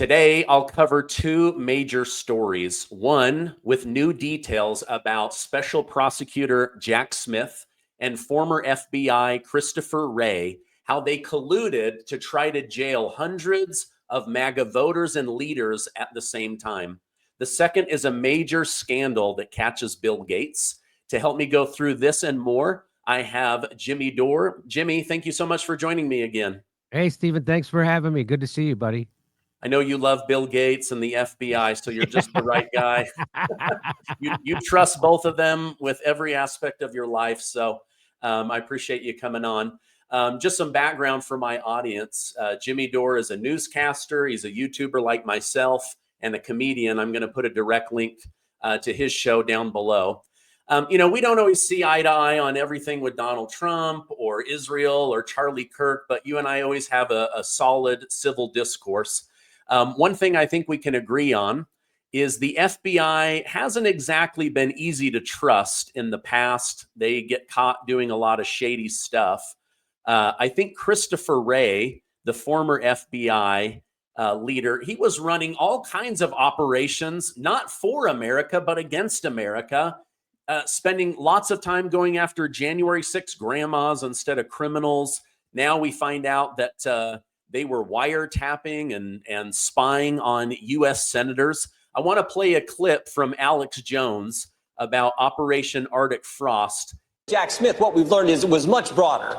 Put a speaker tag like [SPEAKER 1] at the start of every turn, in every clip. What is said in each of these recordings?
[SPEAKER 1] Today, I'll cover two major stories. One with new details about Special Prosecutor Jack Smith and former FBI Christopher Wray, how they colluded to try to jail hundreds of MAGA voters and leaders at the same time. The second is a major scandal that catches Bill Gates. To help me go through this and more, I have Jimmy Dore. Jimmy, thank you so much for joining me again.
[SPEAKER 2] Hey, Stephen, thanks for having me. Good to see you, buddy.
[SPEAKER 1] I know you love Bill Gates and the FBI, so you're just the right guy. You trust both of them with every aspect of your life. So I appreciate you coming on. Just some background for my audience. Jimmy Dore is a newscaster. He's a YouTuber like myself and a comedian. I'm going to put a direct link to his show down below. We don't always see eye to eye on everything with Donald Trump or Israel or Charlie Kirk, but you and I always have a solid civil discourse. One thing I think we can agree on is the FBI hasn't exactly been easy to trust in the past. They get caught doing a lot of shady stuff. I think Christopher Wray, the former FBI leader, he was running all kinds of operations, not for America, but against America, spending lots of time going after January 6 grandmas instead of criminals. Now we find out that they were wiretapping and spying on U.S. senators. I want to play a clip from Alex Jones about Operation Arctic Frost.
[SPEAKER 3] Jack Smith, what we've learned is it was much broader,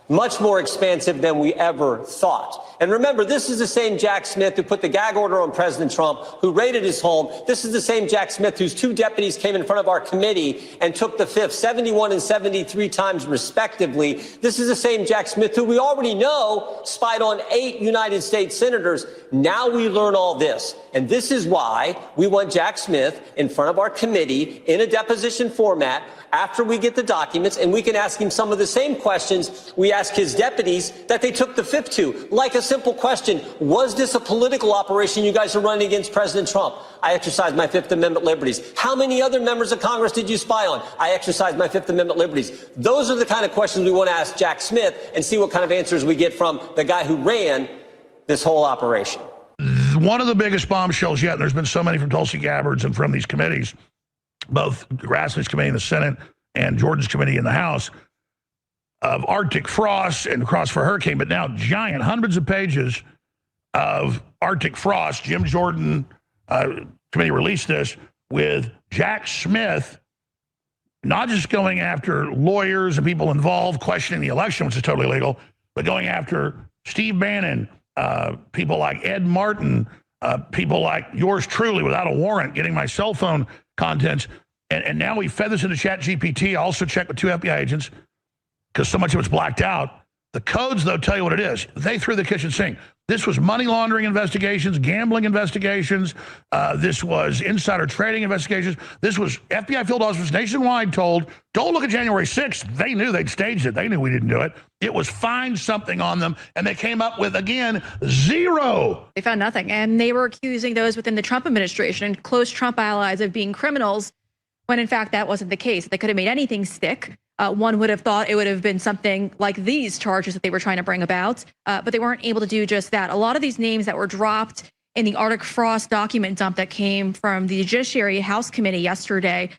[SPEAKER 3] much more expansive than we ever thought. And remember, this is the same Jack Smith who put the gag order on President Trump, who raided his home. This is the same Jack Smith whose two deputies came in front of our committee and took the fifth 71 and 73 times respectively. This is the same Jack Smith who we already know spied on 8 United States senators. Now we learn all this. And this is why we want Jack Smith in front of our committee in a deposition format after we get the documents, and we can ask him some of the same questions we ask his deputies that they took the fifth to. Like a simple question: was this a political operation you guys are running against President Trump? I exercised my Fifth Amendment liberties. How many other members of Congress did you spy on? I exercised my Fifth Amendment liberties. Those are the kind of questions we want to ask Jack Smith and see what kind of answers we get from the guy who ran this whole operation.
[SPEAKER 4] One of the biggest bombshells yet, and there's been so many from Tulsi Gabbard's and from these committees, both Grassley's committee in the Senate and Jordan's committee in the House, of Arctic frost and Cross for Hurricane, but now giant, hundreds of pages of Arctic frost. Jim Jordan committee released this with Jack Smith not just going after lawyers and people involved, questioning the election, which is totally illegal, but going after Steve Bannon, people like Ed Martin, people like yours truly without a warrant, getting my cell phone contents. And now we fed this into ChatGPT. I also checked with 2 FBI agents because so much of it's blacked out. The codes, though, tell you what it is. They threw the kitchen sink. This was money laundering investigations, gambling investigations. This was insider trading investigations. This was FBI field officers nationwide told, don't look at January 6th. They knew they'd staged it. They knew we didn't do it. It was find something on them, and they came up with, again, 0.
[SPEAKER 5] They found nothing, and they were accusing those within the Trump administration and close Trump allies of being criminals, when in fact that wasn't the case. They could have made anything stick. One would have thought it would have been something like these charges that they were trying to bring about, but they weren't able to do just that. A lot of these names that were dropped in the Arctic Frost document dump that came from the Judiciary House Committee yesterday,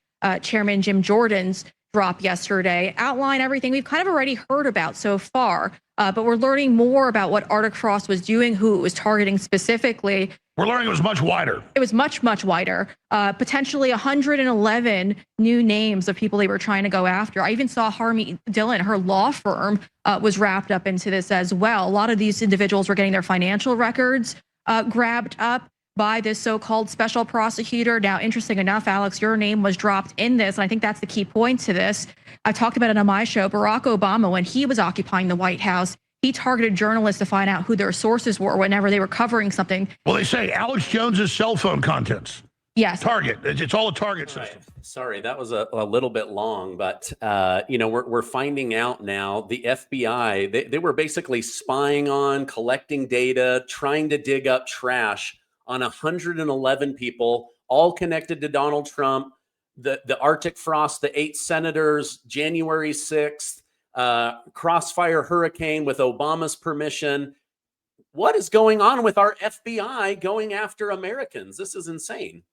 [SPEAKER 5] Chairman Jim Jordan's drop yesterday, outline everything we've kind of already heard about so far, but we're learning more about what Arctic Frost was doing, who it was targeting specifically.
[SPEAKER 4] We're learning it was much wider.
[SPEAKER 5] It was much, much wider. Potentially 111 new names of people they were trying to go after. I even saw Harmony Dillon, her law firm, was wrapped up into this as well. A lot of these individuals were getting their financial records grabbed up by this so-called special prosecutor. Now, interesting enough, Alex, your name was dropped in this, and I think that's the key point to this. I talked about it on my show. Barack Obama, when he was occupying the White House, he targeted journalists to find out who their sources were whenever they were covering something.
[SPEAKER 4] Well, they say Alex Jones's cell phone contents.
[SPEAKER 5] Yes.
[SPEAKER 4] Target. It's all a target system.
[SPEAKER 1] Right. Sorry, that was a little bit long, but we're finding out now the FBI, they were basically spying on, collecting data, trying to dig up trash on 111 people, all connected to Donald Trump, the Arctic frost, the 8 senators, January 6th, Crossfire Hurricane with Obama's permission. what is going on with our FBI going after Americans? This is insane.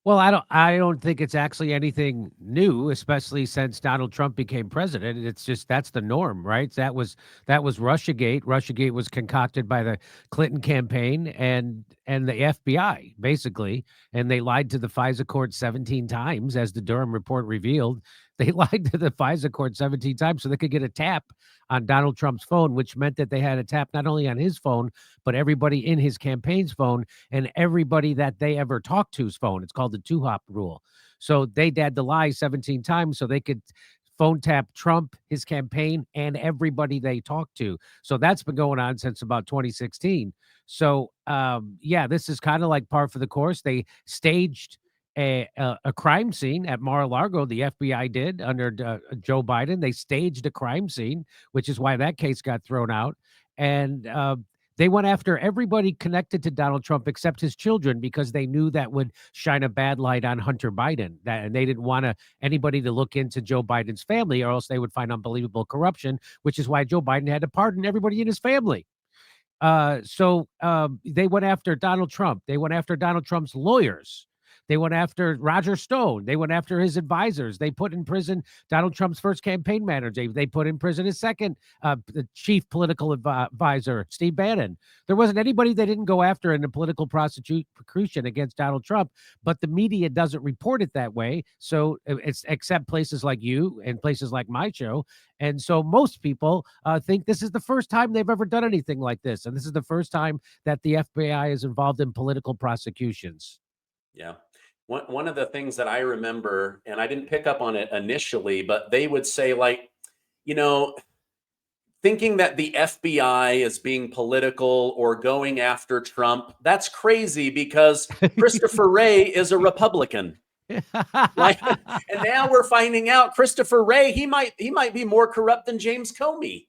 [SPEAKER 2] Well, I don't think it's actually anything new, especially since Donald Trump became president. It's just that's the norm, right? That was Russiagate. Russiagate was concocted by the Clinton campaign and the FBI, basically, and they lied to the FISA court 17 times, as the Durham report revealed. They lied to the FISA court 17 times so they could get a tap on Donald Trump's phone, which meant that they had a tap not only on his phone, but everybody in his campaign's phone and everybody that they ever talked to's phone. It's called the two-hop rule. So they had to lie 17 times so they could phone tap Trump, his campaign, and everybody they talked to. So that's been going on since about 2016. So yeah, this is kind of like par for the course. They staged a crime scene at Mar-a-Lago. The FBI did under Joe Biden. They staged a crime scene, which is why that case got thrown out. And they went after everybody connected to Donald Trump except his children because they knew that would shine a bad light on Hunter Biden. And they didn't want anybody to look into Joe Biden's family, or else they would find unbelievable corruption, which is why Joe Biden had to pardon everybody in his family. So they went after Donald Trump. They went after Donald Trump's lawyers. They went after Roger Stone. They went after his advisors. They put in prison Donald Trump's first campaign manager. They put in prison his second the chief political advisor, Steve Bannon. There wasn't anybody they didn't go after in the political prosecution against Donald Trump, but the media doesn't report it that way. So it's except places like you and places like my show. And so most people think this is the first time they've ever done anything like this. And this is the first time that the FBI is involved in political prosecutions.
[SPEAKER 1] Yeah. One of the things that I remember, and I didn't pick up on it initially, but they would say, like, you know, thinking that the FBI is being political or going after Trump, that's crazy because Christopher Wray is a Republican. Like, and now we're finding out Christopher Wray, he might be more corrupt than James Comey.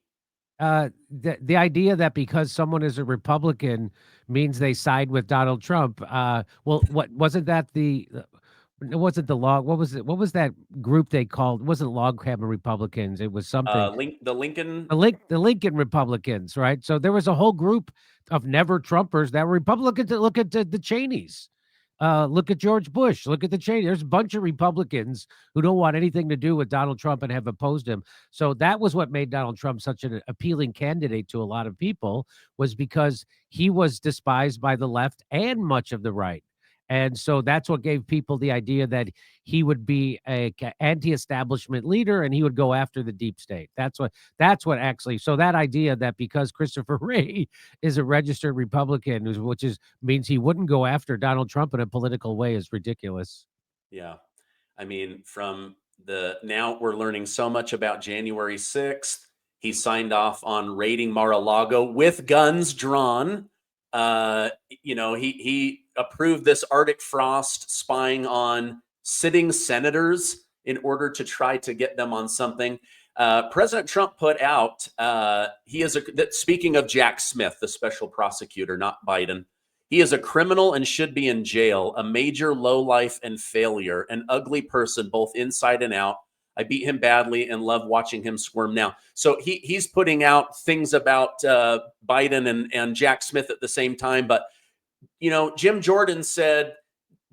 [SPEAKER 2] The idea that because someone is a Republican means they side with Donald Trump. Well, what wasn't that it wasn't the log. What was it? What was that group they called? It wasn't log cabin Republicans. It was something.
[SPEAKER 1] The Lincoln.
[SPEAKER 2] The Lincoln Republicans, right? So there was a whole group of never Trumpers that were Republicans that look at the Cheneys. Look at George Bush. Look at the Cheney. There's a bunch of Republicans who don't want anything to do with Donald Trump and have opposed him. So that was what made Donald Trump such an appealing candidate to a lot of people, was because he was despised by the left and much of the right. And so that's what gave people the idea that he would be a anti-establishment leader and he would go after the deep state. That's what actually. So that idea that because Christopher Wray is a registered Republican, which means he wouldn't go after Donald Trump in a political way, is ridiculous.
[SPEAKER 1] Yeah. I mean, now we're learning so much about January 6th. He signed off on raiding Mar-a-Lago with guns drawn. He approved this Arctic frost spying on sitting senators in order to try to get them on something. President Trump put out, speaking of Jack Smith, the special prosecutor, not Biden, he is a criminal and should be in jail, a major lowlife and failure, an ugly person, both inside and out. I beat him badly and love watching him squirm now. So he's putting out things about Biden and Jack Smith at the same time. But, Jim Jordan said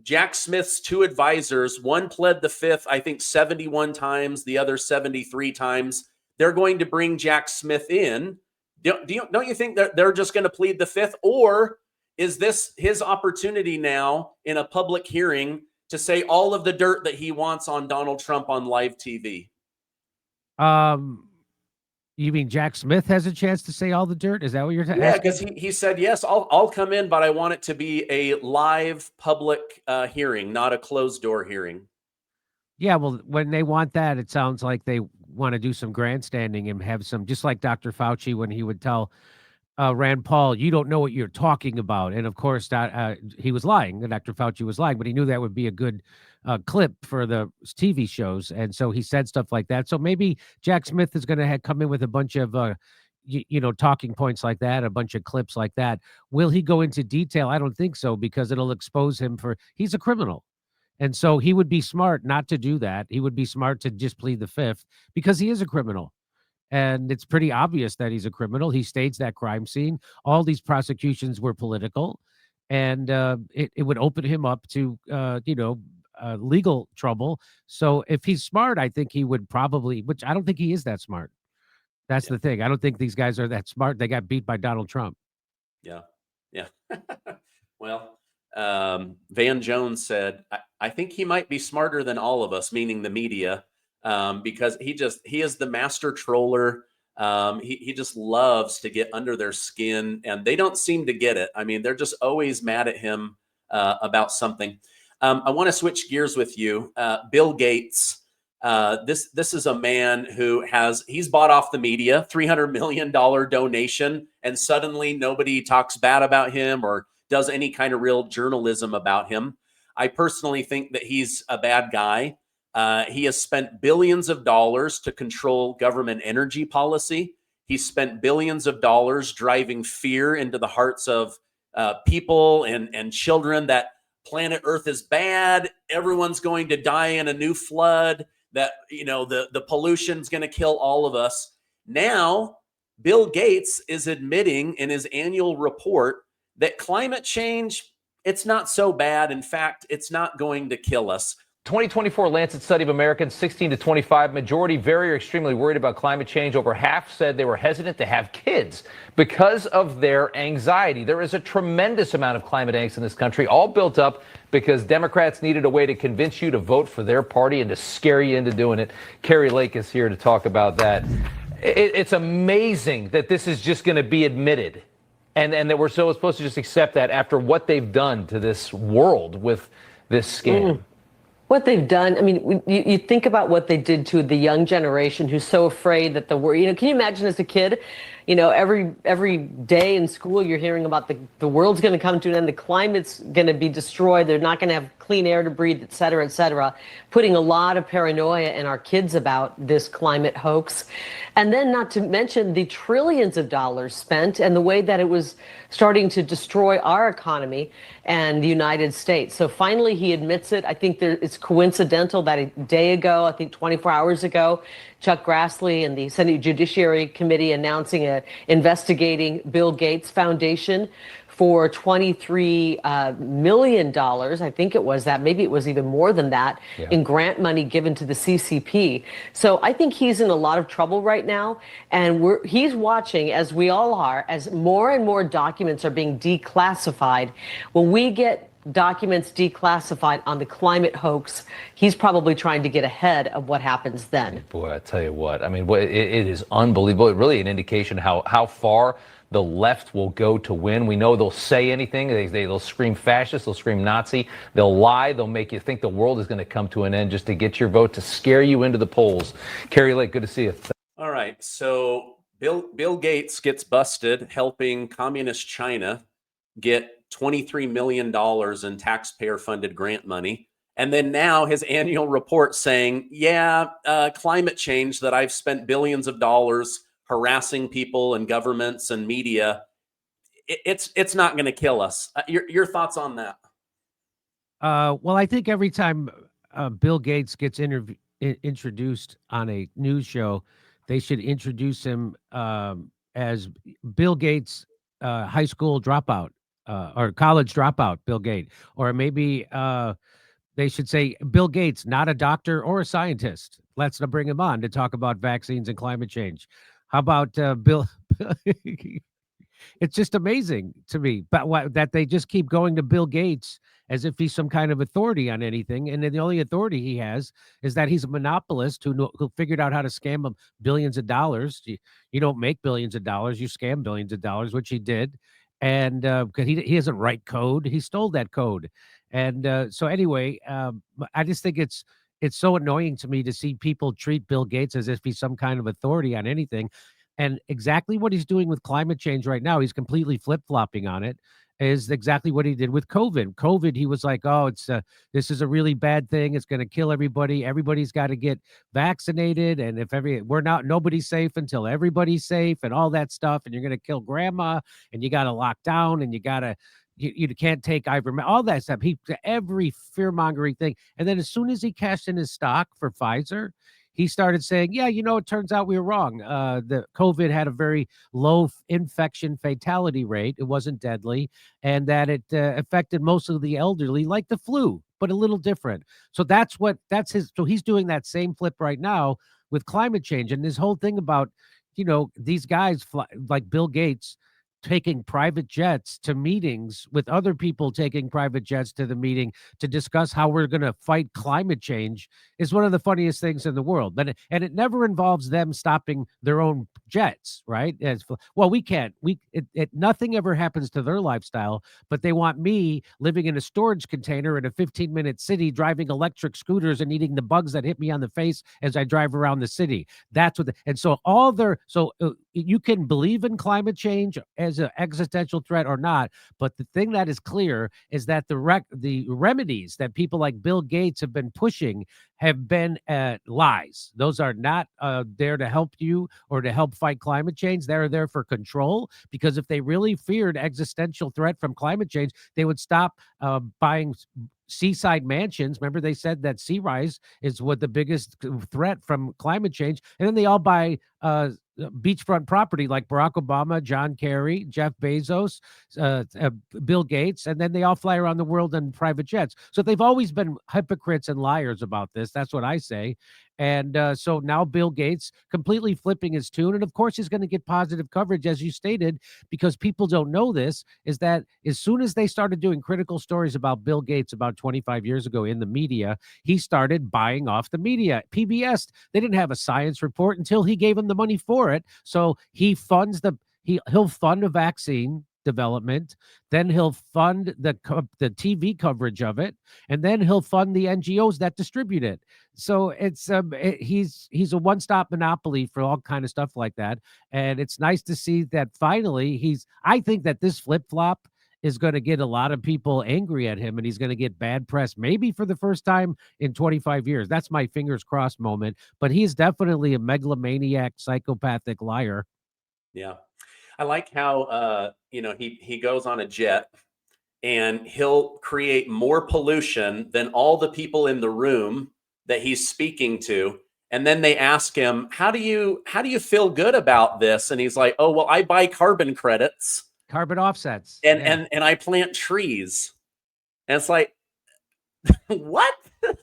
[SPEAKER 1] Jack Smith's two advisors, one pled the fifth, I think 71 times, the other 73 times. They're going to bring Jack Smith in. Don't you think that they're just going to plead the fifth? Or is this his opportunity now in a public hearing to say all of the dirt that he wants on Donald Trump on live TV?
[SPEAKER 2] You mean Jack Smith has a chance to say all the dirt? Is that what you're asking?
[SPEAKER 1] Yeah, because he said, yes, I'll come in, but I want it to be a live public hearing, not a closed door hearing.
[SPEAKER 2] Yeah, well, when they want that, it sounds like they want to do some grandstanding and have some, just like Dr. Fauci when he would tell Rand Paul, you don't know what you're talking about. And of course, he was lying. Dr. Fauci was lying, but he knew that would be a good clip for the TV shows. And so he said stuff like that. So maybe Jack Smith is going to come in with a bunch of, talking points like that, a bunch of clips like that. Will he go into detail? I don't think so, because it'll expose him he's a criminal. And so he would be smart not to do that. He would be smart to just plead the fifth because he is a criminal. And it's pretty obvious that he's a criminal. He staged that crime scene. All these prosecutions were political, and it would open him up to, legal trouble. So if he's smart, I think he would probably, which I don't think he is that smart. That's
[SPEAKER 1] Yeah.
[SPEAKER 2] the thing. I don't think these guys are that smart. They got beat by Donald Trump.
[SPEAKER 1] Yeah. Yeah. Well, Van Jones said, I think he might be smarter than all of us, meaning the media, because he is the master troller. He just loves to get under their skin, and they don't seem to get it. I mean, they're just always mad at him about something. I want to switch gears with you. Bill Gates. This is a man who he's bought off the media, $300 million donation, and suddenly nobody talks bad about him or does any kind of real journalism about him. I personally think that he's a bad guy. He has spent billions of dollars to control government energy policy. He's spent billions of dollars driving fear into the hearts of people and children that planet Earth is bad. Everyone's going to die in a new flood, that, the pollution's going to kill all of us. Now, Bill Gates is admitting in his annual report that climate change, it's not so bad. In fact, it's not going to kill us.
[SPEAKER 6] 2024 Lancet study of Americans 16 to 25, majority very or extremely worried about climate change. Over half said they were hesitant to have kids because of their anxiety. There is a tremendous amount of climate angst in this country, all built up because Democrats needed a way to convince you to vote for their party and to scare you into doing it. Carrie Lake is here to talk about that. It's amazing that this is just going to be admitted and that we're so supposed to just accept that after what they've done to this world with this scam.
[SPEAKER 7] What they've done, I mean, you think about what they did to the young generation who's so afraid that the world, can you imagine as a kid, every day in school you're hearing about the world's going to come to an end, the climate's going to be destroyed, they're not going to have clean air to breathe, et cetera, putting a lot of paranoia in our kids about this climate hoax. And then not to mention the trillions of dollars spent and the way that it was starting to destroy our economy and the United States. So finally he admits it. I think it's coincidental that a day ago, I think 24 hours ago, Chuck Grassley and the Senate Judiciary Committee announcing investigating Bill Gates Foundation for $23 million. I think it was that. Maybe it was even more than that in grant money given to the CCP. So I think he's in a lot of trouble right now. And he's watching, as we all are, as more and more documents are being declassified. When we get documents declassified on the climate hoax, he's probably trying to get ahead of what happens then.
[SPEAKER 6] Boy, I tell you what, I mean, it is unbelievable. It really an indication how far the left will go to win. We know they'll say anything. They'll scream fascist. They'll scream Nazi. They'll lie. They'll make you think the world is going to come to an end just to get your vote, to scare you into the polls. Carrie Lake, good to see you.
[SPEAKER 1] All right. So Bill Gates gets busted helping communist China get $23 million in taxpayer-funded grant money. And then now his annual report saying, climate change that I've spent billions of dollars harassing people and governments and media, it's not going to kill us. Your thoughts on that?
[SPEAKER 2] Well, I think every time Bill Gates gets introduced on a news show, they should introduce him as Bill Gates, high school dropout or college dropout, Bill Gates, or maybe they should say Bill Gates, not a doctor or a scientist. Let's bring him on to talk about vaccines and climate change. How about Bill? It's just amazing to me, but that they just keep going to Bill Gates as if he's some kind of authority on anything, and then the only authority he has is that he's a monopolist who figured out how to scam them billions of dollars. You don't make billions of dollars, you scam billions of dollars, which he did, and because he doesn't write code, he stole that code, and so anyway, I just think it's so annoying to me to see people treat Bill Gates as if he's some kind of authority on anything. And exactly what he's doing with climate change right now, he's completely flip-flopping on it, is exactly what he did with COVID. COVID, he was like, oh, this is a really bad thing. It's going to kill everybody. Everybody's got to get vaccinated. And if nobody's safe until everybody's safe and all that stuff. And you're going to kill grandma and you got to lock down and you can't take ivermectin, all that stuff. Every fear-mongering thing. And then as soon as he cashed in his stock for Pfizer, he started saying, yeah, it turns out we were wrong. The COVID had a very low infection fatality rate. It wasn't deadly, and that it affected most of the elderly like the flu, but a little different. So so he's doing that same flip right now with climate change. And this whole thing about, these guys like Bill Gates taking private jets to meetings with other people taking private jets to the meeting to discuss how we're going to fight climate change is one of the funniest things in the world. And it never involves them stopping their own jets, right? Well, we can't. Nothing ever happens to their lifestyle, but they want me living in a storage container in a 15-minute city, driving electric scooters and eating the bugs that hit me on the face as I drive around the city. That's what. You can believe in climate change as an existential threat or not, but the thing that is clear is that the remedies that people like Bill Gates have been pushing have been lies. Those are not there to help you or to help fight climate change. They're there for control, because if they really feared existential threat from climate change, they would stop buying seaside mansions. Remember, they said that sea rise is what the biggest threat from climate change, and then they all buy beachfront property like Barack Obama, John Kerry, Jeff Bezos, Bill Gates, and then they all fly around the world in private jets. So they've always been hypocrites and liars about this. That's what I say. And so now Bill Gates completely flipping his tune. And of course, he's going to get positive coverage, as you stated, because people don't know this, is that as soon as they started doing critical stories about Bill Gates about 25 years ago in the media, he started buying off the media. PBS, they didn't have a science report until he gave them the money for it. So he funds he'll fund a vaccine development, then he'll fund the TV coverage of it, and then he'll fund the NGOs that distribute it. So it's he's a one-stop monopoly for all kind of stuff like that. And it's nice to see that finally I think that this flip-flop is going to get a lot of people angry at him, and he's going to get bad press, maybe for the first time in 25 years. That's my fingers crossed moment. But he's definitely a megalomaniac, psychopathic liar.
[SPEAKER 1] Yeah. I like how, he goes on a jet and he'll create more pollution than all the people in the room that he's speaking to. And then they ask him, how do you feel good about this? And he's like, oh, well, I buy carbon credits.
[SPEAKER 2] Carbon offsets.
[SPEAKER 1] And I plant trees. And it's like, what?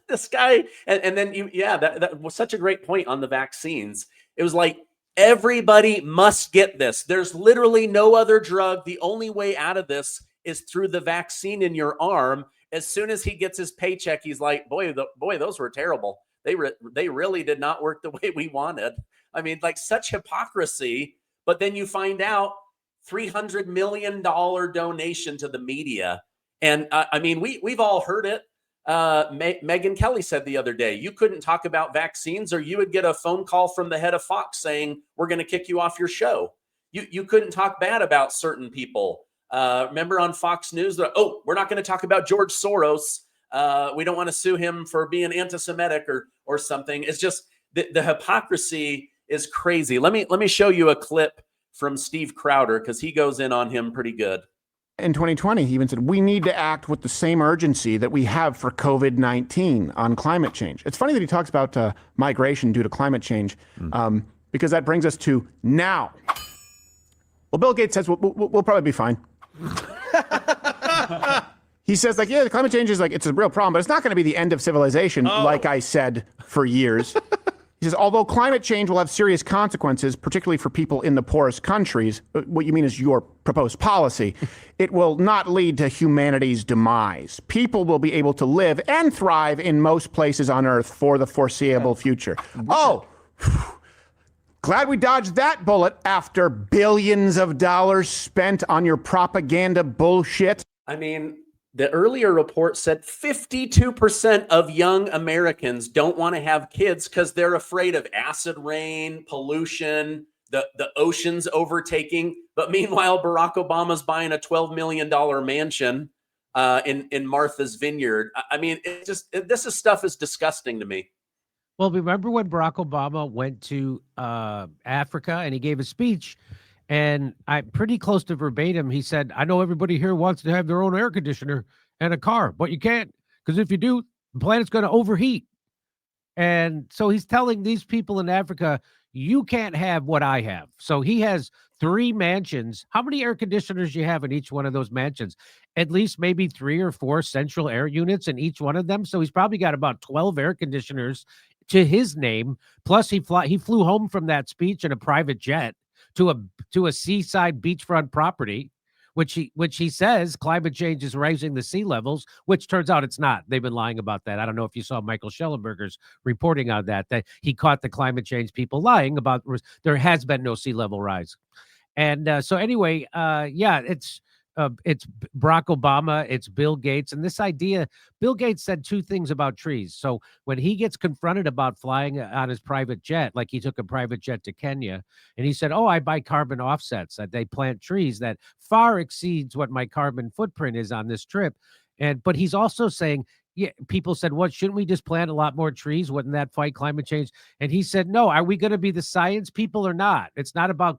[SPEAKER 1] This guy. And then that was such a great point on the vaccines. It was like, everybody must get this. There's literally no other drug. The only way out of this is through the vaccine in your arm. As soon as he gets his paycheck, he's like, boy, those were terrible. They really did not work the way we wanted. I mean, like, such hypocrisy. But then you find out $300 million donation to the media. And I mean, we've all heard it. Megyn Kelly said the other day, you couldn't talk about vaccines or you would get a phone call from the head of Fox saying, we're going to kick you off your show. You couldn't talk bad about certain people. Remember on Fox News, we're not going to talk about George Soros. We don't want to sue him for being anti-Semitic or something. It's just the hypocrisy is crazy. Let me show you a clip from Steve Crowder, because he goes in on him pretty good.
[SPEAKER 8] In 2020, he even said, we need to act with the same urgency that we have for COVID-19 on climate change. It's funny that he talks about migration due to climate change, because that brings us to now. Well, Bill Gates says we'll probably be fine. He says, like, yeah, the climate change is like, it's a real problem, but it's not going to be the end of civilization, like I said for years. He says, although climate change will have serious consequences, particularly for people in the poorest countries, what you mean is your proposed policy, it will not lead to humanity's demise. People will be able to live and thrive in most places on Earth for the foreseeable future. Oh, glad we dodged that bullet after billions of dollars spent on your propaganda bullshit.
[SPEAKER 1] I mean, the earlier report said 52% of young Americans don't want to have kids because they're afraid of acid rain, pollution, the oceans overtaking. But meanwhile, Barack Obama's buying a $12 million mansion in Martha's Vineyard. I mean, this stuff is disgusting to me.
[SPEAKER 2] Well, remember when Barack Obama went to Africa and he gave a speech? And I'm pretty close to verbatim. He said, I know everybody here wants to have their own air conditioner and a car, but you can't, because if you do, the planet's going to overheat. And so he's telling these people in Africa, you can't have what I have. So he has 3 mansions. How many air conditioners you have in each one of those mansions? At least maybe 3 or 4 central air units in each one of them. So he's probably got about 12 air conditioners to his name. Plus he flew home from that speech in a private jet to a seaside beachfront property, which he says climate change is raising the sea levels, which turns out it's not. They've been lying about that. I don't know if you saw Michael Schellenberger's reporting on that he caught the climate change people lying about there has been no sea level rise. And so anyway, yeah, it's Barack Obama, it's Bill Gates, and this idea. Bill Gates said 2 things about trees. So when he gets confronted about flying on his private jet, like he took a private jet to Kenya, and he said, "Oh, I buy carbon offsets. That they plant trees that far exceeds what my carbon footprint is on this trip." But he's also saying, yeah, people said, "What, shouldn't we just plant a lot more trees? Wouldn't that fight climate change?" And he said, "No, are we going to be the science people or not? It's not about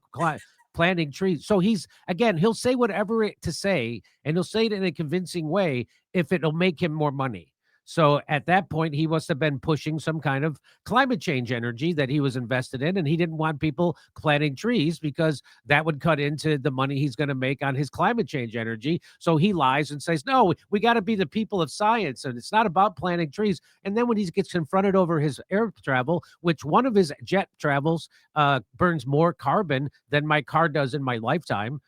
[SPEAKER 2] planting trees." So he'll say whatever to say, and he'll say it in a convincing way if it'll make him more money. So at that point, he must have been pushing some kind of climate change energy that he was invested in, and he didn't want people planting trees because that would cut into the money he's going to make on his climate change energy. So he lies and says, "No, we got to be the people of science, and it's not about planting trees." And then when he gets confronted over his air travel, which one of his jet travels burns more carbon than my car does in my lifetime,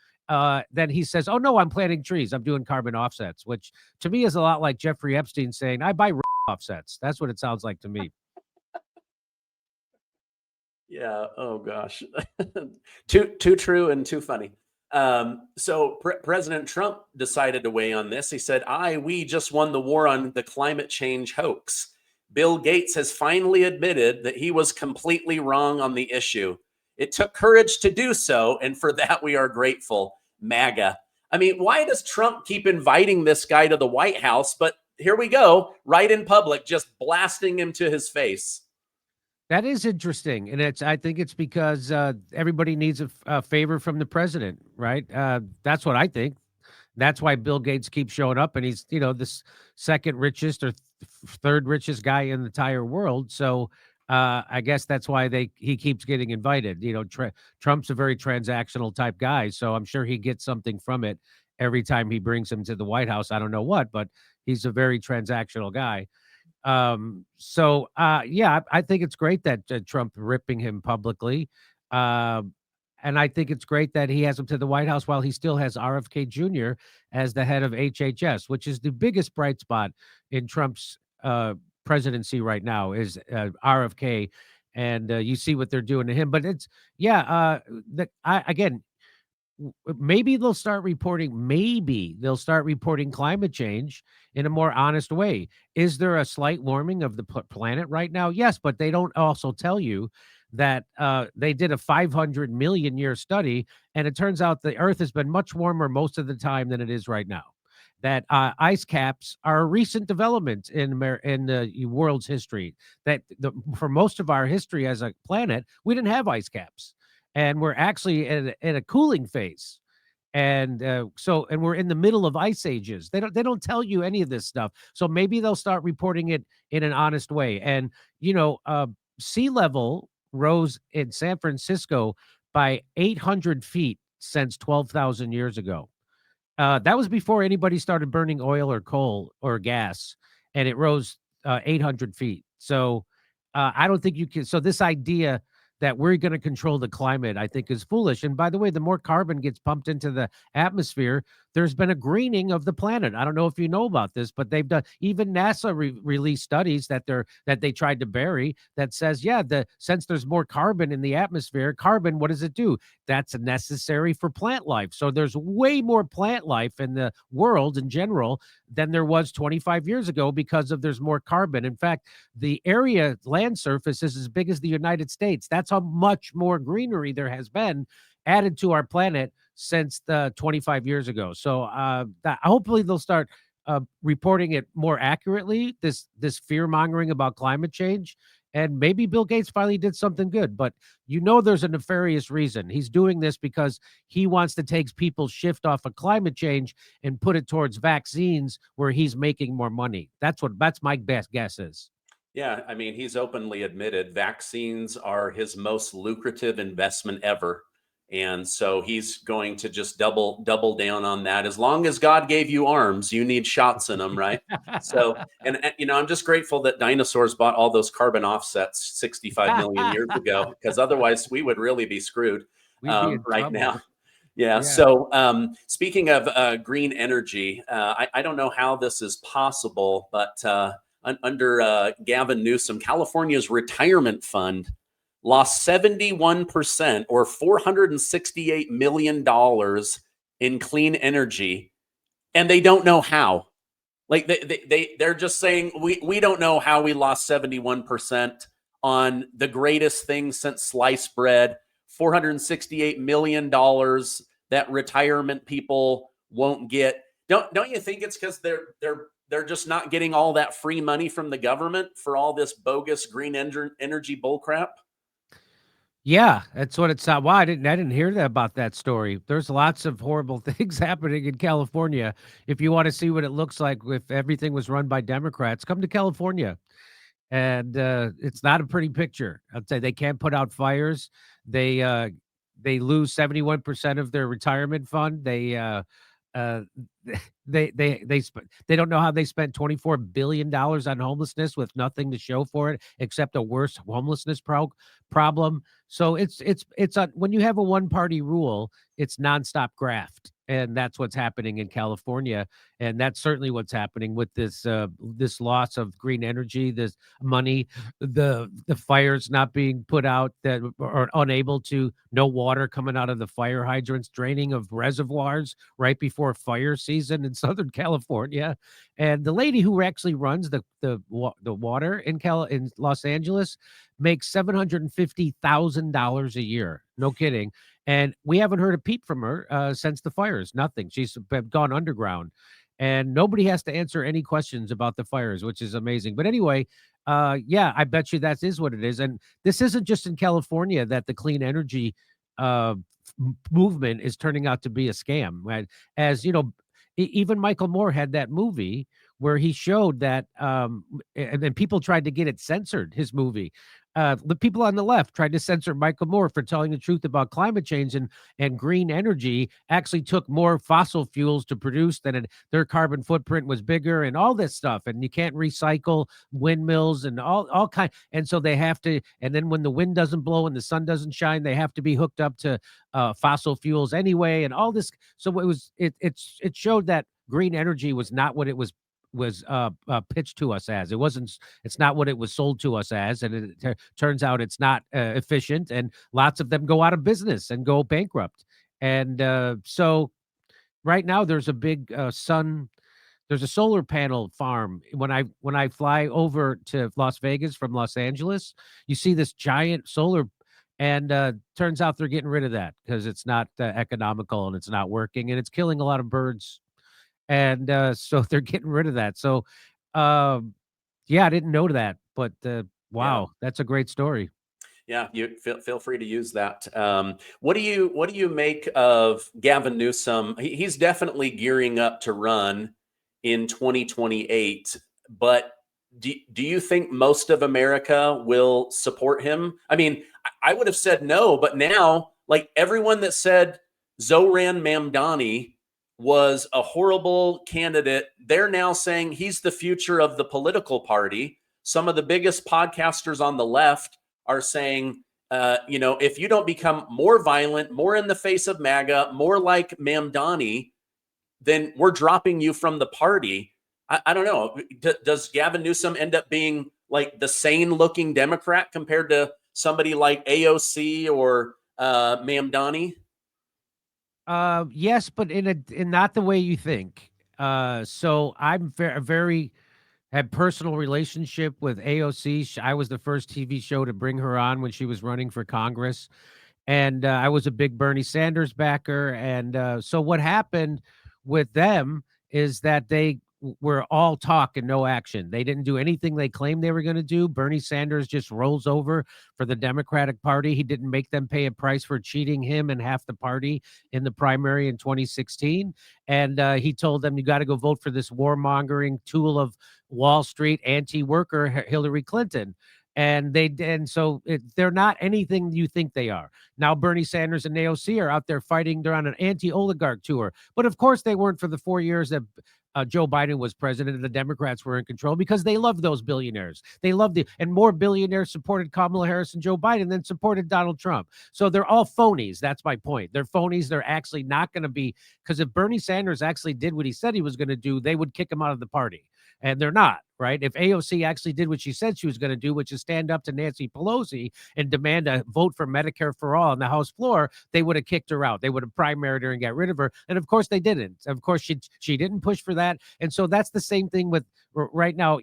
[SPEAKER 2] then he says, "Oh no, I'm planting trees. I'm doing carbon offsets," which to me is a lot like Jeffrey Epstein saying, "I buy offsets." That's what it sounds like to me.
[SPEAKER 1] Yeah. Oh gosh. Too true and too funny. So President Trump decided to weigh on this. He said, we just won the war on the climate change hoax. Bill Gates has finally admitted that he was completely wrong on the issue. It took courage to do so, and for that we are grateful. MAGA. I mean, why does Trump keep inviting this guy to the White House? But here we go, right in public, just blasting him to his face.
[SPEAKER 2] That is interesting, and I think it's because everybody needs a favor from the president, right? That's what I think. That's why Bill Gates keeps showing up, and he's the second richest or third richest guy in the entire world. So I guess that's why he keeps getting invited. Trump's a very transactional type guy, so I'm sure he gets something from it every time he brings him to the White House. I don't know what, but he's a very transactional guy. Yeah, I think it's great that Trump ripping him publicly. And I think it's great that he has him to the White House while he still has RFK Jr. as the head of HHS, which is the biggest bright spot in Trump's presidency right now is RFK. And you see what they're doing to him. But again, maybe they'll start reporting climate change in a more honest way. Is there a slight warming of the planet right now? Yes, but they don't also tell you that they did a 500 million year study, and it turns out the Earth has been much warmer most of the time than it is right now. That ice caps are a recent development in the world's history. That for most of our history as a planet, we didn't have ice caps, and we're actually in a cooling phase. And we're in the middle of ice ages. They don't tell you any of this stuff. So maybe they'll start reporting it in an honest way. And sea level rose in San Francisco by 800 feet since 12,000 years ago. That was before anybody started burning oil or coal or gas, and it rose 800 feet. So I don't think you can. So this idea that we're going to control the climate, I think, is foolish. And by the way, the more carbon gets pumped into the atmosphere, there's been a greening of the planet. I don't know if you know about this, but they've done, even NASA released studies that they tried to bury that says, since there's more carbon in the atmosphere, what does it do? That's necessary for plant life. So there's way more plant life in the world in general than there was 25 years ago because there's more carbon. In fact, the land surface is as big as the United States. That's how much more greenery there has been added to our planet since 25 years ago. So hopefully they'll start reporting it more accurately, this fear mongering about climate change. And maybe Bill Gates finally did something good, but there's a nefarious reason. He's doing this because he wants to take people's shift off of climate change and put it towards vaccines where he's making more money. That's my best guess is.
[SPEAKER 1] Yeah, I mean, he's openly admitted vaccines are his most lucrative investment ever. And so he's going to just double down on that. As long as God gave you arms, you need shots in them, right? So, and you know, I'm just grateful that dinosaurs bought all those carbon offsets 65 million years ago, because otherwise we would really be screwed
[SPEAKER 2] We'd be in
[SPEAKER 1] right
[SPEAKER 2] trouble.
[SPEAKER 1] now. Yeah.
[SPEAKER 2] Yeah.
[SPEAKER 1] So, speaking of green energy, I don't know how this is possible, but under Gavin Newsom, California's retirement fund lost 71% or $468 million in clean energy, and they don't know how. Like they're just saying, we don't know how we lost 71% on the greatest thing since sliced bread, $468 million that retirement people won't get. Don't you think it's because they're just not getting all that free money from the government for all this bogus green energy bullcrap?
[SPEAKER 2] Yeah, that's what it's. Why I didn't hear that about that story. There's lots of horrible things happening in California. If you want to see what it looks like if everything was run by Democrats, come to California. And it's not a pretty picture. I'd say they can't put out fires. They lose 71% of their retirement fund. Uh, they don't know how they spent $24 billion on homelessness with nothing to show for it except a worse homelessness problem. So it's when you have a one party rule, it's nonstop graft, and that's what's happening in California, and that's certainly what's happening with this loss of green energy, this money, the fires not being put out that are unable to, no water coming out of the fire hydrants, draining of reservoirs right before fire season in Southern California. And the lady who actually runs the water in Los Angeles makes $750,000 a year. No kidding. And we haven't heard a peep from her since the fires. Nothing. She's gone underground, and nobody has to answer any questions about the fires, which is amazing. But anyway, yeah, I bet you that is what it is. And this isn't just in California that the clean energy movement is turning out to be a scam. Right? As you know, even Michael Moore had that movie where he showed that, and people tried to get it censored, his movie. The people on the left tried to censor Michael Moore for telling the truth about climate change, and green energy actually took more fossil fuels to produce than their carbon footprint was bigger and all this stuff. And you can't recycle windmills and all kind. And so they have to, and then when the wind doesn't blow and the sun doesn't shine, they have to be hooked up to fossil fuels anyway, and all this. So it showed that green energy was not what it was pitched to us as. It's not what it was sold to us as, and it turns out it's not efficient, and lots of them go out of business and go bankrupt. And so right now there's a big there's a solar panel farm. When I fly over to Las Vegas from Los Angeles, you see this giant solar, and turns out they're getting rid of that because it's not economical, and it's not working, and it's killing a lot of birds. And so they're getting rid of that. So, yeah, I didn't know that, but wow, that's a great story.
[SPEAKER 1] Yeah, you feel free to use that. What do you make of Gavin Newsom? He's definitely gearing up to run in 2028. But do you think most of America will support him? I mean, I would have said no, but now, like, everyone that said Zoran Mamdani was a horrible candidate, they're now saying he's the future of the political party. Some of the biggest podcasters on the left are saying, if you don't become more violent, more in the face of MAGA, more like Mamdani, then we're dropping you from the party. I don't know. Does Gavin Newsom end up being like the sane looking Democrat compared to somebody like AOC or Mamdani?
[SPEAKER 2] Yes, but in not the way you think. So I'm very had personal relationship with AOC. I was the first TV show to bring her on when she was running for Congress, and I was a big Bernie Sanders backer. And so what happened with them is that they were all talk and no action. They didn't do anything they claimed they were going to do. Bernie Sanders just rolls over for the Democratic Party. He didn't make them pay a price for cheating him and half the party in the primary in 2016. And he told them, you got to go vote for this warmongering tool of Wall Street, anti-worker Hillary Clinton. And they're not anything you think they are. Now Bernie Sanders and AOC are out there fighting. They're on an anti-oligarch tour. But of course they weren't for the 4 years that Joe Biden was president and the Democrats were in control, because they love those billionaires. They love and more billionaires supported Kamala Harris and Joe Biden than supported Donald Trump. So they're all phonies. That's my point. They're phonies. They're actually not going to be, because if Bernie Sanders actually did what he said he was going to do, they would kick him out of the party. And they're not, right? If AOC actually did what she said she was going to do, which is stand up to Nancy Pelosi and demand a vote for Medicare for all on the House floor, they would have kicked her out. They would have primaried her and got rid of her. And of course they didn't. Of course she didn't push for that. And so that's the same thing with right now,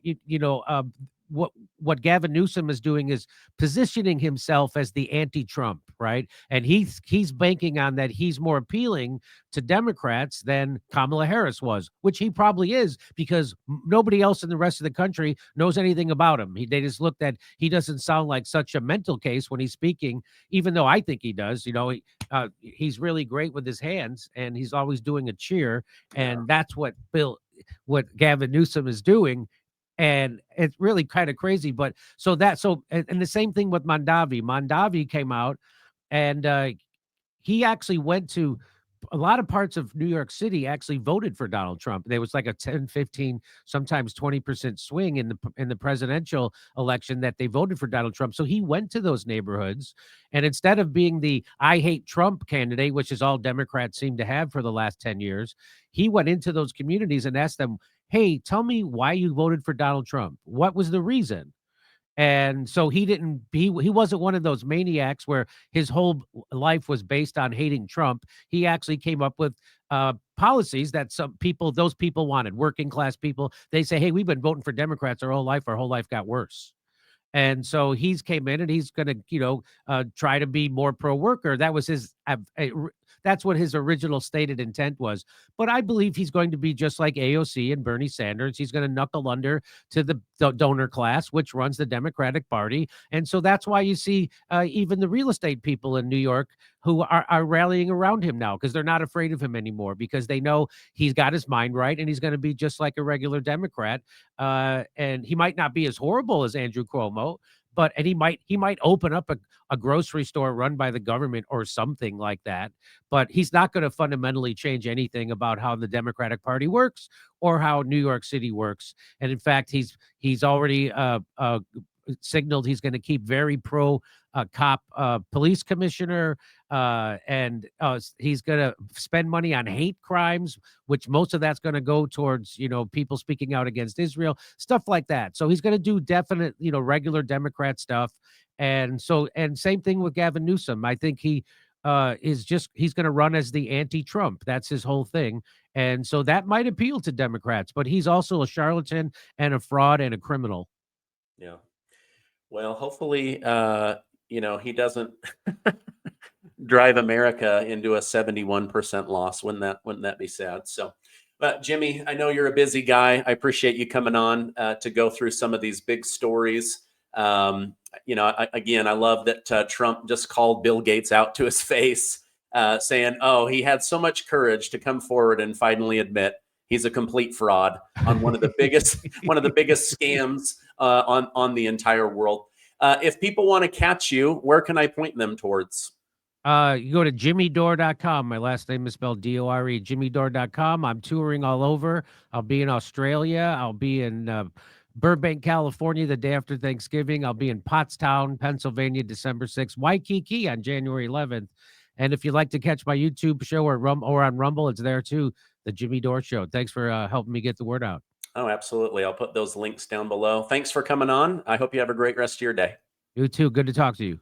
[SPEAKER 2] what Gavin Newsom is doing is positioning himself as the anti-Trump, right? And he's banking on that he's more appealing to Democrats than Kamala Harris was, which he probably is, because nobody else in the rest of the country knows anything about him. They just looked at, he doesn't sound like such a mental case when he's speaking, even though I think he does. He's really great with his hands, and he's always doing a cheer, and that's what Gavin Newsom is doing. And it's really kind of crazy. But and the same thing with Mondavi. Mondavi came out, and he actually went to a lot of parts of New York City, actually voted for Donald Trump. There was like a 10, 15, sometimes 20% swing in the presidential election that they voted for Donald Trump. So he went to those neighborhoods, and instead of being the I hate Trump candidate, which is all Democrats seem to have for the last 10 years, he went into those communities and asked them, hey, tell me why you voted for Donald Trump. What was the reason? And so he wasn't one of those maniacs where his whole life was based on hating Trump. He actually came up with policies that those people wanted, working class people. They say, hey, we've been voting for Democrats our whole life got worse. And so he's came in and he's going to, try to be more pro-worker. That was that's what his original stated intent was. But I believe he's going to be just like AOC and Bernie Sanders. He's going to knuckle under to the donor class, which runs the Democratic Party. And so that's why you see even the real estate people in New York who are rallying around him now, because they're not afraid of him anymore, because they know he's got his mind right and he's going to be just like a regular Democrat. And he might not be as horrible as Andrew Cuomo, and he might open up a grocery store run by the government or something like that. But he's not going to fundamentally change anything about how the Democratic Party works or how New York City works. And in fact, he's already signaled he's going to keep very pro cop police commissioner, and he's going to spend money on hate crimes, which most of that's going to go towards people speaking out against Israel, stuff like that. So he's going to do definite regular Democrat stuff. And same thing with Gavin Newsom. I think he's going to run as the anti-Trump. That's his whole thing. And so that might appeal to Democrats, but he's also a charlatan and a fraud and a criminal.
[SPEAKER 1] Yeah. Well, hopefully, he doesn't drive America into a 71% loss. Wouldn't that be sad? So, but Jimmy, I know you're a busy guy. I appreciate you coming on to go through some of these big stories. I love that Trump just called Bill Gates out to his face, saying, "Oh, he had so much courage to come forward and finally admit he's a complete fraud on one of the biggest scams on the entire world." If people want to catch you, where can I point them towards?
[SPEAKER 2] You go to jimmydore.com. My last name is spelled Dore, jimmydore.com. I'm touring all over. I'll be in Australia. I'll be in Burbank, California, the day after Thanksgiving. I'll be in Pottstown, Pennsylvania, December 6th. Waikiki on January 11th. And if you'd like to catch my YouTube show or on Rumble, it's there too. The Jimmy Dore Show. Thanks for helping me get the word out.
[SPEAKER 1] Oh, absolutely. I'll put those links down below. Thanks for coming on. I hope you have a great rest of your day.
[SPEAKER 2] You too. Good to talk to you.